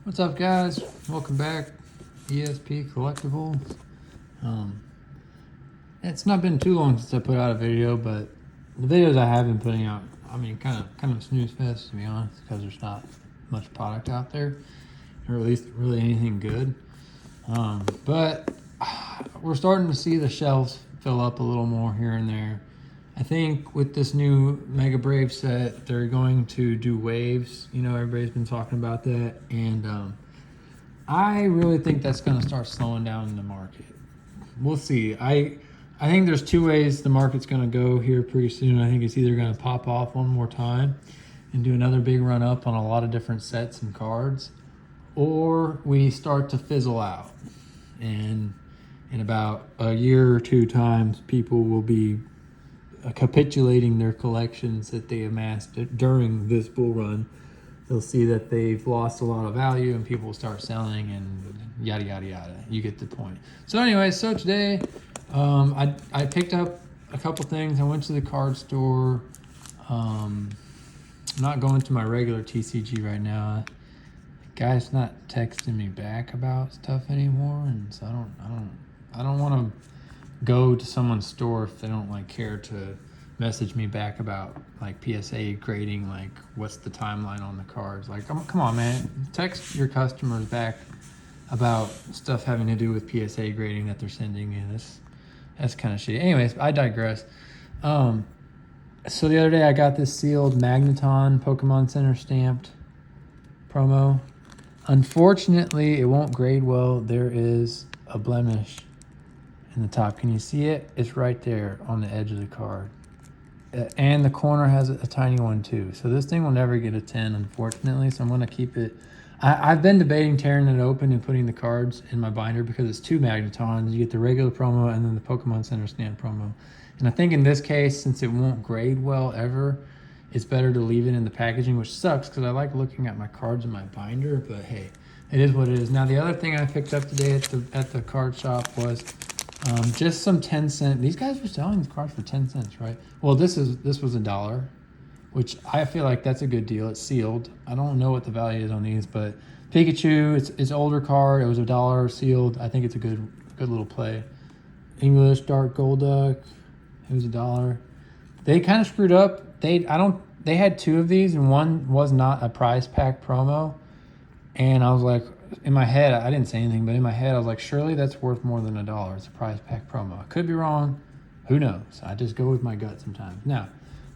What's up, guys? Welcome back. ESP-Collectibles. It's not been too long since I put out a video, but the videos I have been putting out, I mean, kind of a snooze fest, to be honest, because there's not much product out there, or at least really anything good. But we're starting to see the shelves fill up a little more here and there. I think with this new Mega Brave set, they're going to do waves. You know, everybody's been talking about that. And I really think that's going to start slowing down in the market. We'll see. I think there's two ways the market's going to go here pretty soon. I think it's either going to pop off one more time and do another big run up on a lot of different sets and cards, or we start to fizzle out. And in about a year or two times, people will be capitulating their collections that they amassed during this bull run. They'll see that they've lost a lot of value and people will start selling and yada, yada, yada. You get the point. So anyway, so today I picked up a couple things. I went to the card store. I'm not going to my regular TCG right now. The guy's not texting me back about stuff anymore, and so I don't want to go to someone's store if they don't like care to message me back about like PSA grading, like what's the timeline on the cards. Like, come on, man, text your customers back about stuff having to do with PSA grading that they're sending in. That's kind of shitty. Anyways, I digress. So the other day I got this sealed Magneton Pokemon Center stamped promo. Unfortunately, it won't grade well. There is a blemish in the top. Can you see it? It's right there on the edge of the card. And the corner has a tiny one too. So this thing will never get a 10, unfortunately. So I'm going to keep it. I've been debating tearing it open and putting the cards in my binder because it's two Magnetons. You get the regular promo and then the Pokemon Center stamp promo. And I think in this case, since it won't grade well ever, it's better to leave it in the packaging, which sucks because I like looking at my cards in my binder. But hey, it is what it is. Now the other thing I picked up today at the card shop was just some 10-cent. These guys were selling these cards for 10 cents, right? Well, this was $1, which I feel like that's a good deal. It's sealed. I don't know what the value is on these, but Pikachu, it's older card. It was $1 sealed. I think it's a good little play. English Dark Golduck, it was $1. They kind of screwed up. They had two of these, and one was not a prize pack promo. And I was like, in my head, I didn't say anything, but in my head, I was like, surely that's worth more than $1. It's a prize pack promo. I could be wrong. Who knows? I just go with my gut sometimes. Now,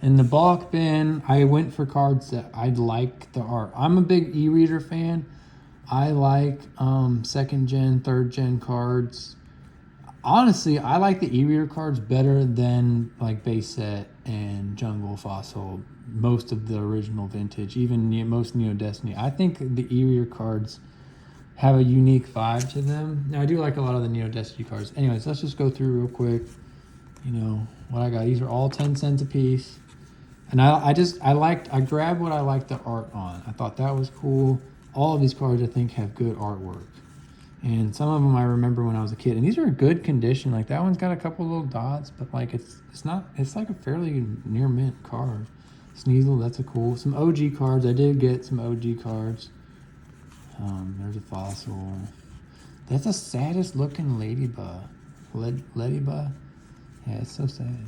in the bulk bin, I went for cards that I like the art. I'm a big e-reader fan. I like second gen, third gen cards. Honestly, I like the e-reader cards better than like base set and jungle fossil, most of the original vintage, even most Neo Destiny. I think the e-reader cards have a unique vibe to them. Now I do like a lot of the Neo Destiny cards. Anyways, let's just go through real quick. You know what I got. These are all 10 cents a piece. And I grabbed what I liked the art on. I thought that was cool. All of these cards I think have good artwork. And some of them I remember when I was a kid. And these are in good condition. Like that one's got a couple little dots, but like it's like a fairly near mint card. Sneasel, that's a cool. Some OG cards. I did get some OG cards. There's a fossil. That's the saddest looking ladybug. Ladybug? Yeah, it's so sad.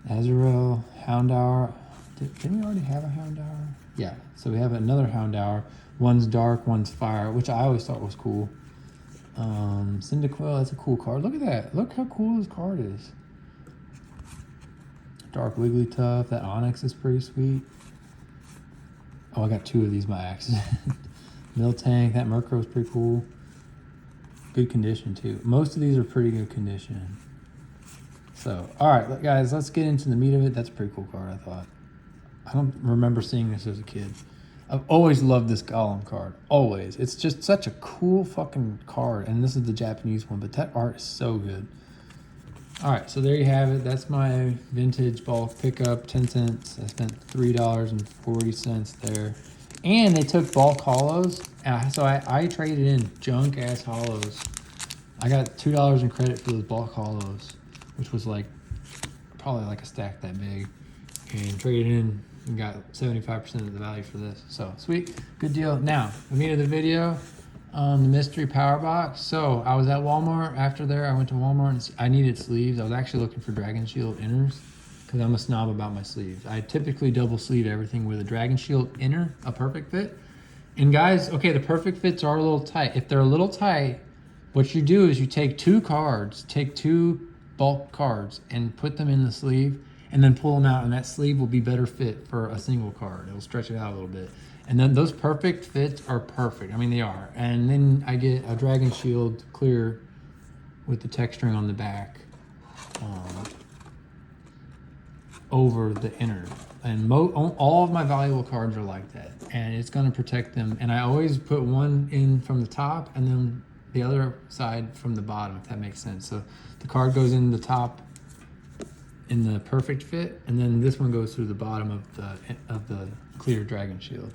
Azrael, Houndour. Didn't we already have a Houndour? Yeah, so we have another Houndour. One's dark, one's fire, which I always thought was cool. Cyndaquil, that's a cool card. Look at that. Look how cool this card is. Dark Wigglytuff. That Onyx is pretty sweet. Oh, I got two of these by accident. Miltank, that Murkrow's pretty cool. Good condition too. Most of these are pretty good condition. So, all right, guys, let's get into the meat of it. That's a pretty cool card, I thought. I don't remember seeing this as a kid. I've always loved this Golem card. Always. It's just such a cool fucking card. And this is the Japanese one, but that art is so good. All right, so there you have it. That's my vintage bulk pickup, 10 cents. I spent $3.40 there. And they took bulk hollows. So I traded in junk ass hollows. I got $2 in credit for those bulk hollows, which was like probably like a stack that big. And traded in and got 75% of the value for this. So sweet, good deal. Now, the meat of the video, the mystery power box. So I was at Walmart. After there, I went to Walmart and I needed sleeves. I was actually looking for Dragon Shield inners because I'm a snob about my sleeves. I typically double sleeve everything with a Dragon Shield inner, a perfect fit. And guys, okay, the perfect fits are a little tight. If they're a little tight, what you do is you take two bulk cards and put them in the sleeve and then pull them out, and that sleeve will be better fit for a single card. It'll stretch it out a little bit. And then those perfect fits are perfect. I mean, they are. And then I get a Dragon Shield clear with the texturing on the back over the inner. And all of my valuable cards are like that. And it's gonna protect them. And I always put one in from the top and then the other side from the bottom, if that makes sense. So the card goes in the top in the perfect fit, and then this one goes through the bottom of the clear Dragon Shield.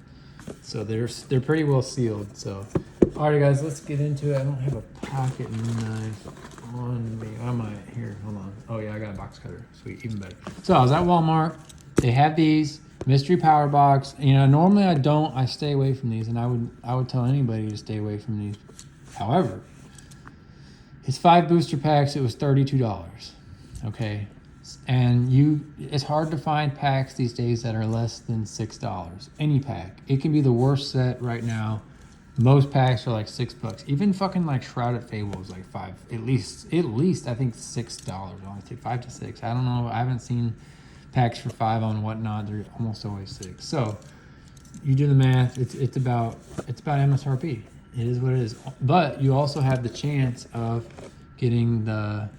So they're pretty well sealed. So, alrighty guys, let's get into it. I don't have a pocket knife on me. I might, here, hold on. Oh yeah, I got a box cutter. Sweet, even better. So I was at Walmart. They have these mystery power box. You know, normally I stay away from these, and I would tell anybody to stay away from these. However, it's 5 booster packs. It was $32. Okay. And it's hard to find packs these days that are less than $6. Any pack. It can be the worst set right now. Most packs are like $6. Even fucking like Shrouded Fable is like $5. At least I think $6. Honestly, 5 to 6. I don't know. I haven't seen packs for 5 on whatnot. They're almost always 6. So you do the math. It's about MSRP. It is what it is. But you also have the chance of getting the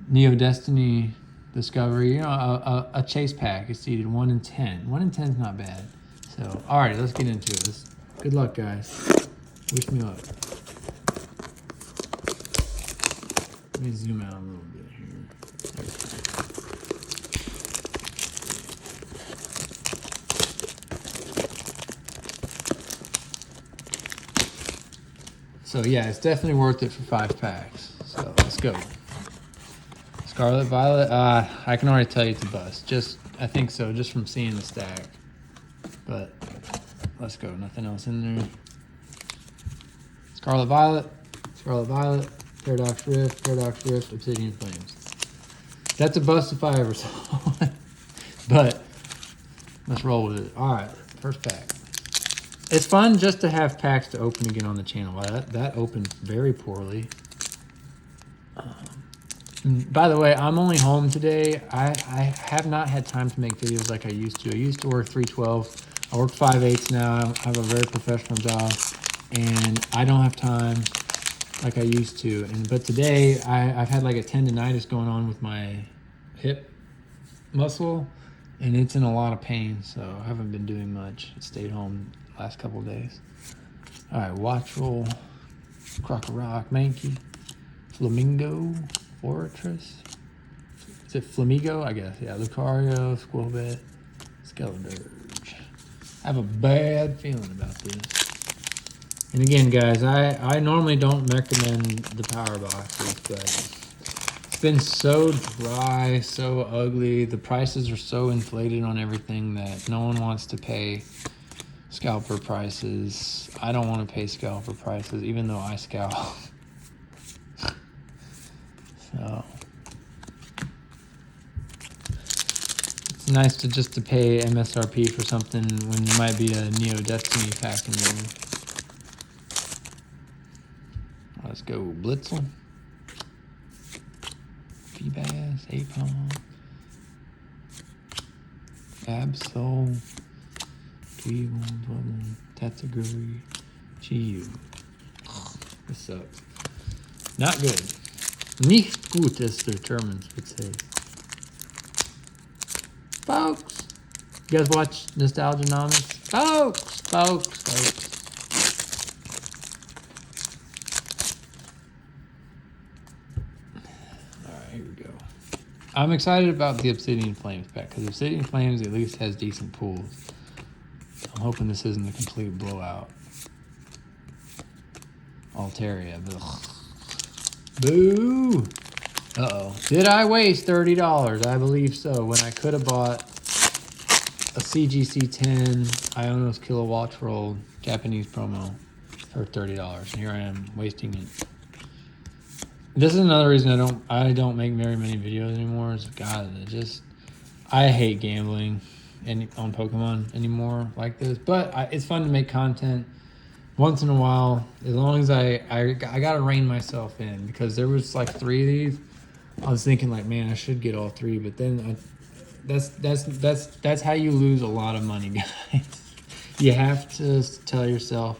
Neo Destiny Discovery, you know, a chase pack is seeded 1 in 10. 1 in 10 is not bad. So, alright, let's get into it. Good luck, guys. Wish me luck. Let me zoom out a little bit here. So yeah, it's definitely worth it for 5 packs. So let's go. Scarlet Violet, I can already tell you it's a bust. I think so, just from seeing the stack. But let's go, nothing else in there. Scarlet Violet, Paradox Rift, Obsidian Flames. That's a bust if I ever saw one. But let's roll with it. All right, first pack. It's fun just to have packs to open again on the channel. That opened very poorly. By the way, I'm only home today. I have not had time to make videos like I used to. I used to work 312. I work 5/8 now. I have a very professional job, and I don't have time like I used to. But today, I've had like a tendonitis going on with my hip muscle, and it's in a lot of pain, so I haven't been doing much. I stayed home the last couple of days. All right, Watchful, Crocorock, Mankey, Flamingo, Fortress. Is it Flamigo? I guess. Yeah, Lucario, Squirrelbit, Skeledirge. I have a bad feeling about this. And again, guys, I normally don't recommend the power boxes, but it's been so dry, so ugly. The prices are so inflated on everything that no one wants to pay scalper prices. I don't want to pay scalper prices, even though I scalp. So it's nice to pay MSRP for something when there might be a Neo Destiny pack in there. Let's go Blitzel, Feebas, Apom, Absol, Tweedle, Tatsuguri, Chiyu. This sucks. Not good. Nicht gut, as the Germans would say. Folks! You guys watch Nostalgianomics? Folks! Alright, here we go. I'm excited about the Obsidian Flames pack, because Obsidian Flames at least has decent pools. I'm hoping this isn't a complete blowout. Altaria, ugh. Boo! Uh-oh. Did I waste $30? I believe so, when I could have bought a CGC10 Ionos kilowatts roll Japanese promo for $30, and here I am wasting it. This is another reason I don't make very many videos anymore. Is God, I hate gambling on Pokemon anymore like this. But it's fun to make content once in a while, as long as I gotta rein myself in, because there was like 3 of these. I was thinking like, man, I should get all 3, but then that's how you lose a lot of money, guys. You have to tell yourself,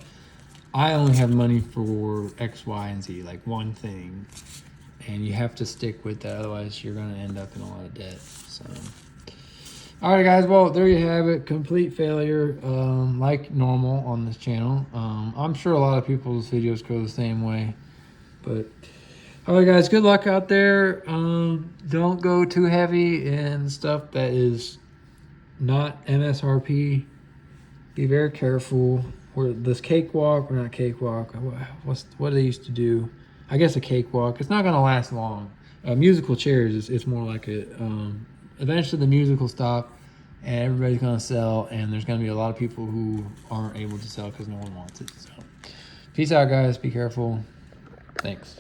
I only have money for X, Y, and Z, like one thing, and you have to stick with that. Otherwise, you're gonna end up in a lot of debt. So, all right, guys. Well, there you have it. Complete failure, like normal on this channel. I'm sure a lot of people's videos go the same way, but. All right, guys, good luck out there. Don't go too heavy in stuff that is not MSRP. Be very careful. This cakewalk, or not cakewalk, what they used to do? I guess a cakewalk. It's not going to last long. Musical chairs, it's more like a, eventually the music will stop and everybody's going to sell, and there's going to be a lot of people who aren't able to sell because no one wants it. So, peace out, guys. Be careful. Thanks.